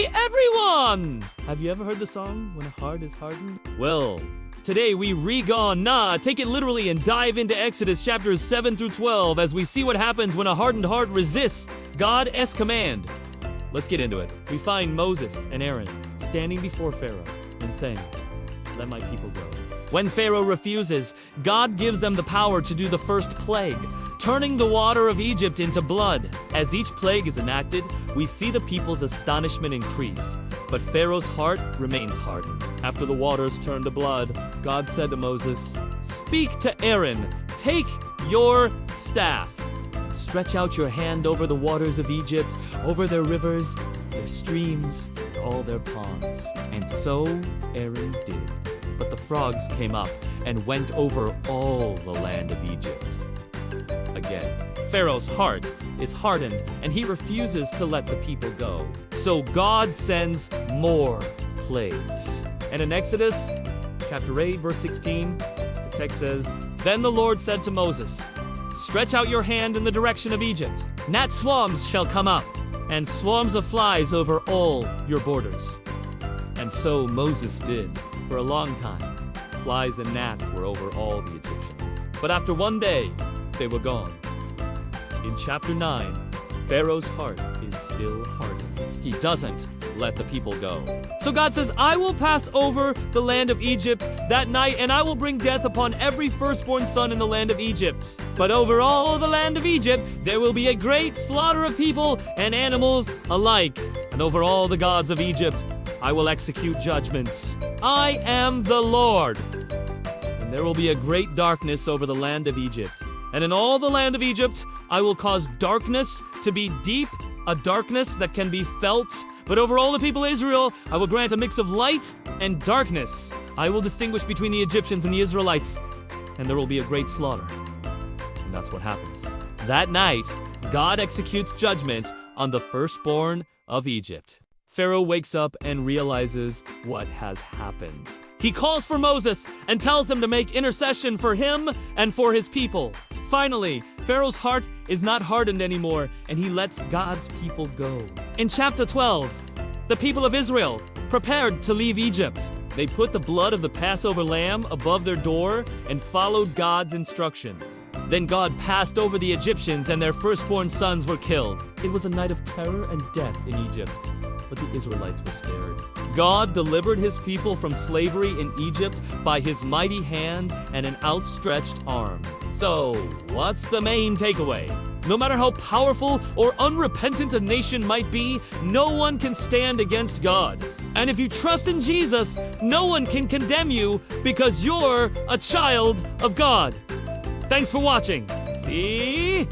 Hey everyone! Have you ever heard the song, When a Heart is Hardened? Well, today we take it literally and dive into Exodus chapters 7 through 12 as we see what happens when a hardened heart resists God's command. Let's get into it. We find Moses and Aaron standing before Pharaoh and saying, "Let my people go." When Pharaoh refuses, God gives them the power to do the first plague, turning the water of Egypt into blood. As each plague is enacted, we see the people's astonishment increase. But Pharaoh's heart remains hardened. After the waters turned to blood, God said to Moses, "Speak to Aaron, take your staff, and stretch out your hand over the waters of Egypt, over their rivers, their streams, and all their ponds." And so Aaron did. But the frogs came up and went over all the land of Egypt. Again, Pharaoh's heart is hardened, and he refuses to let the people go. So God sends more plagues. And in Exodus chapter 8, verse 16, the text says, "Then the Lord said to Moses, 'Stretch out your hand in the direction of Egypt. Gnat swarms shall come up, and swarms of flies over all your borders.' And so Moses did. For a long time, flies and gnats were over all the Egyptians. But after one day, they were gone. In chapter 9, Pharaoh's heart is still hardened. He doesn't let the people go. So God says, "I will pass over the land of Egypt that night, and I will bring death upon every firstborn son in the land of Egypt. But over all the land of Egypt, there will be a great slaughter of people and animals alike. And over all the gods of Egypt, I will execute judgments. I am the Lord. And there will be a great darkness over the land of Egypt. And in all the land of Egypt, I will cause darkness to be deep, a darkness that can be felt. But over all the people of Israel, I will grant a mix of light and darkness. I will distinguish between the Egyptians and the Israelites, and there will be a great slaughter." And that's what happens. That night, God executes judgment on the firstborn of Egypt. Pharaoh wakes up and realizes what has happened. He calls for Moses and tells him to make intercession for him and for his people. Finally, Pharaoh's heart is not hardened anymore, and he lets God's people go. In chapter 12, the people of Israel prepared to leave Egypt. They put the blood of the Passover lamb above their door and followed God's instructions. Then God passed over the Egyptians, and their firstborn sons were killed. It was a night of terror and death in Egypt, but the Israelites were spared. God delivered his people from slavery in Egypt by his mighty hand and an outstretched arm. So, what's the main takeaway? No matter how powerful or unrepentant a nation might be, no one can stand against God. And if you trust in Jesus, no one can condemn you because you're a child of God. Thanks for watching. See?